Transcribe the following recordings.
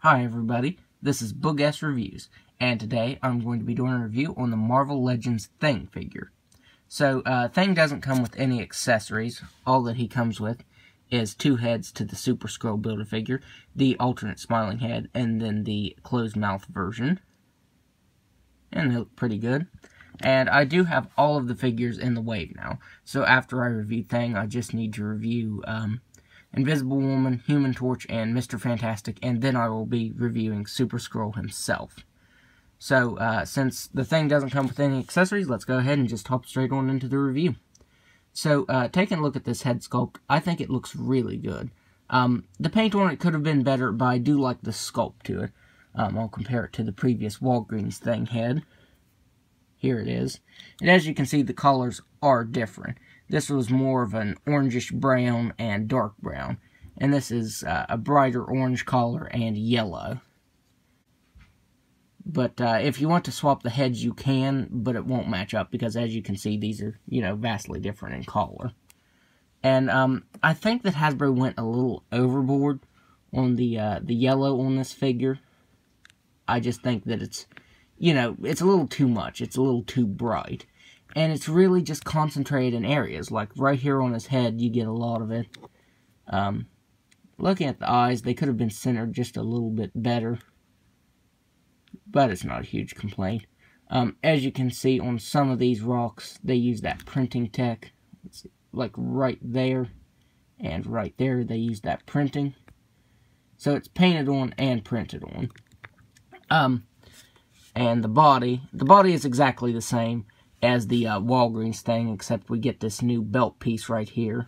Hi everybody, this is Boog Reviews, and today I'm going to be doing a review on the Marvel Legends Thing figure. So, Thing doesn't come with any accessories. All that he comes with is two heads to the Super Skrull Build-A-Figure, the alternate smiling head, and then the closed mouth version. And they look pretty good. And I do have all of the figures in the wave now, so after I review Thing, I just need to review Invisible Woman, Human Torch, and Mr. Fantastic, and then I will be reviewing Super Skrull himself. So, since the Thing doesn't come with any accessories, let's go ahead and just hop straight on into the review. So, taking a look at this head sculpt, I think it looks really good. The paint on it could have been better, but I do like the sculpt to it. I'll compare it to the previous Walgreens Thing head. Here it is. And as you can see, the colors are different. This was more of an orangish brown and dark brown. And this is a brighter orange color and yellow. But if you want to swap the heads, you can, but it won't match up because as you can see, these are, vastly different in color. And I think that Hasbro went a little overboard on the yellow on this figure. I just think that it's, it's a little too much. It's a little too bright. And it's really just concentrated in areas. Like right here on his head, you get a lot of it. Looking at the eyes, they could have been centered just a little bit better. But it's not a huge complaint. As you can see on some of these rocks, they use that printing tech. Let's see, like right there and right there, they use that printing. So it's painted on and printed on. And the body is exactly the same as the Walgreens Thing, except we get this new belt piece right here.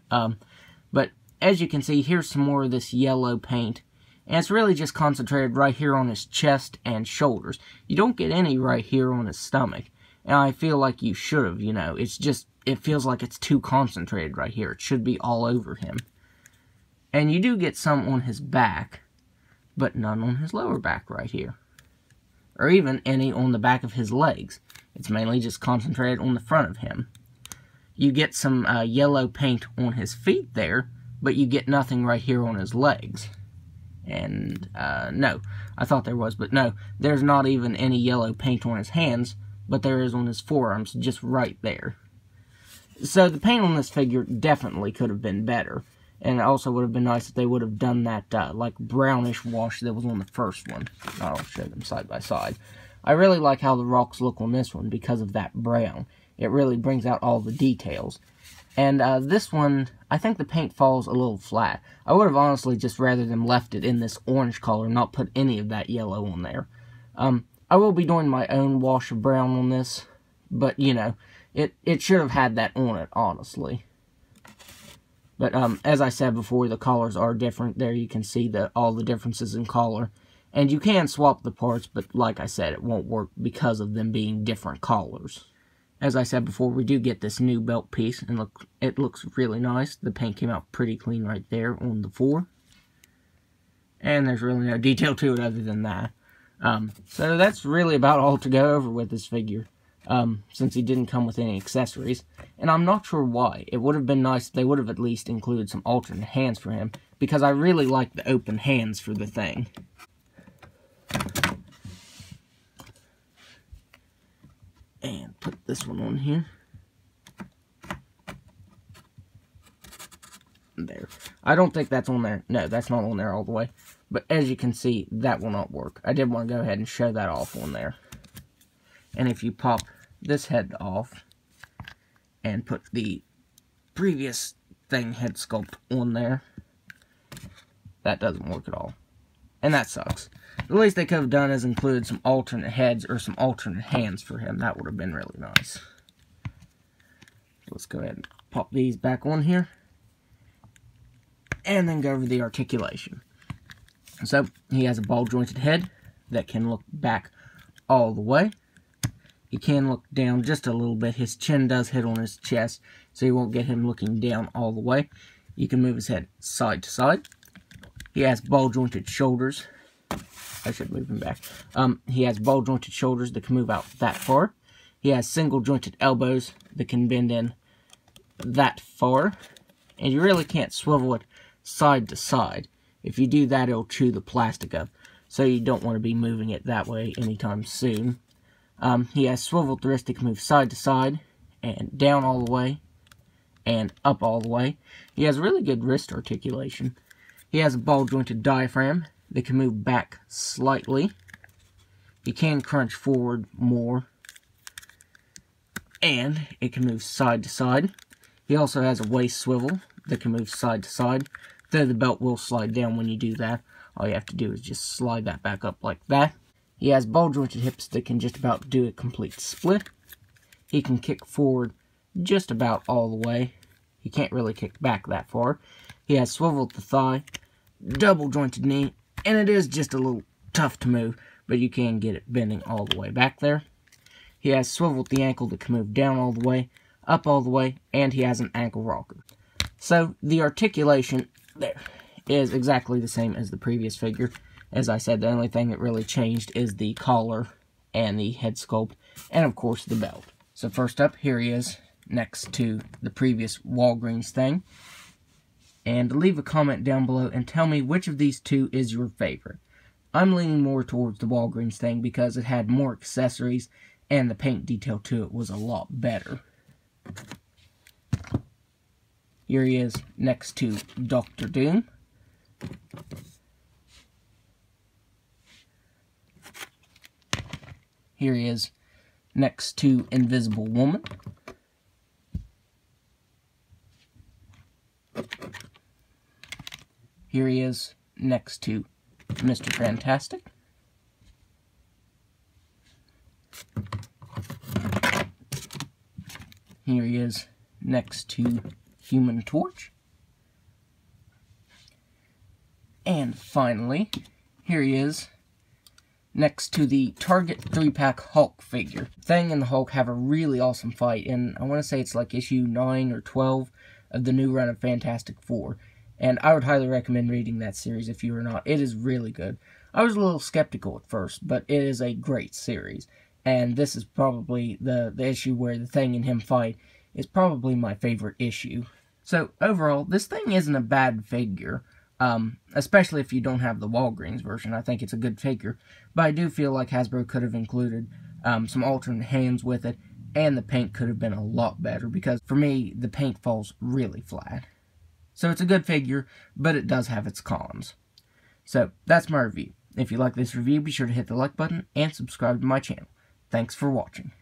But as you can see, here's some more of this yellow paint. And it's really just concentrated right here on his chest and shoulders. You don't get any right here on his stomach. And I feel like you should have, It's just, it feels like it's too concentrated right here. It should be all over him. And you do get some on his back, but none on his lower back right here. Or even any on the back of his legs. It's mainly just concentrated on the front of him. You get some yellow paint on his feet there, but you get nothing right here on his legs. And, no, I thought there was, but no, there's not even any yellow paint on his hands, but there is on his forearms, just right there. So the paint on this figure definitely could have been better. And it also would have been nice if they would have done that, like, brownish wash that was on the first one. I'll show them side by side. I really like how the rocks look on this one because of that brown. It really brings out all the details. And this one, I think the paint falls a little flat. I would have honestly just rather them left it in this orange color, not put any of that yellow on there. I will be doing my own wash of brown on this, but, it should have had that on it, honestly. But, as I said before, the colors are different. There you can see all the differences in color. And you can swap the parts, but like I said, it won't work because of them being different colors. As I said before, we do get this new belt piece, and it looks really nice. The paint came out pretty clean right there on the floor. And there's really no detail to it other than that. So that's really about all to go over with this figure. Since he didn't come with any accessories. And I'm not sure why. It would have been nice if they would have at least included some alternate hands for him, because I really like the open hands for the Thing. And put this one on here. There. I don't think that's on there. No, that's not on there all the way. But as you can see, that will not work. I did want to go ahead and show that off on there. And if you pop this head off and put the previous Thing head sculpt on there, that doesn't work at all. And that sucks. The least they could have done is include some alternate heads or some alternate hands for him. That would have been really nice. Let's go ahead and pop these back on here. And then go over the articulation. So, he has a ball-jointed head that can look back all the way. He can look down just a little bit. His chin does hit on his chest, so you won't get him looking down all the way. You can move his head side to side. He has ball-jointed shoulders. I should move him back. He has ball-jointed shoulders that can move out that far. He has single-jointed elbows that can bend in that far. And you really can't swivel it side to side. If you do that, it'll chew the plastic up. so you don't want to be moving it that way anytime soon. He has swiveled wrist that can move side to side, and down all the way, and up all the way. He has really good wrist articulation. He has a ball-jointed diaphragm that can move back slightly. He can crunch forward more, and it can move side to side. He also has a waist swivel that can move side to side, though the belt will slide down when you do that. All you have to do is just slide that back up like that. He has ball-jointed hips that can just about do a complete split. He can kick forward just about all the way. He can't really kick back that far. He has swiveled the thigh, double-jointed knee, and it is just a little tough to move, but you can get it bending all the way back there. He has swiveled the ankle that can move down all the way, up all the way, and he has an ankle rocker. So, the articulation there is exactly the same as the previous figure. As I said, the only thing that really changed is the collar and the head sculpt, and of course the belt. So first up, here he is next to the previous Walgreens thing. And leave a comment down below and tell me which of these two is your favorite. I'm leaning more towards the Walgreens thing because it had more accessories and the paint detail to it was a lot better. Here he is next to Dr. Doom. Here he is next to Invisible Woman. Here he is next to Mr. Fantastic. Here he is next to Human Torch. And finally, here he is next to the Target 3-pack Hulk figure. Thing and the Hulk have a really awesome fight, and I want to say it's like issue 9 or 12 of the new run of Fantastic Four. And I would highly recommend reading that series if you are not. It is really good. I was a little skeptical at first, but it is a great series. And this is probably the issue where the Thing and him fight is probably my favorite issue. So, overall, this thing isn't a bad figure. Especially if you don't have the Walgreens version. I think it's a good figure. But I do feel like Hasbro could have included some alternate hands with it. And the paint could have been a lot better. Because, for me, the paint falls really flat. So it's a good figure, but it does have its cons. So, that's my review. If you like this review, be sure to hit the like button and subscribe to my channel. Thanks for watching.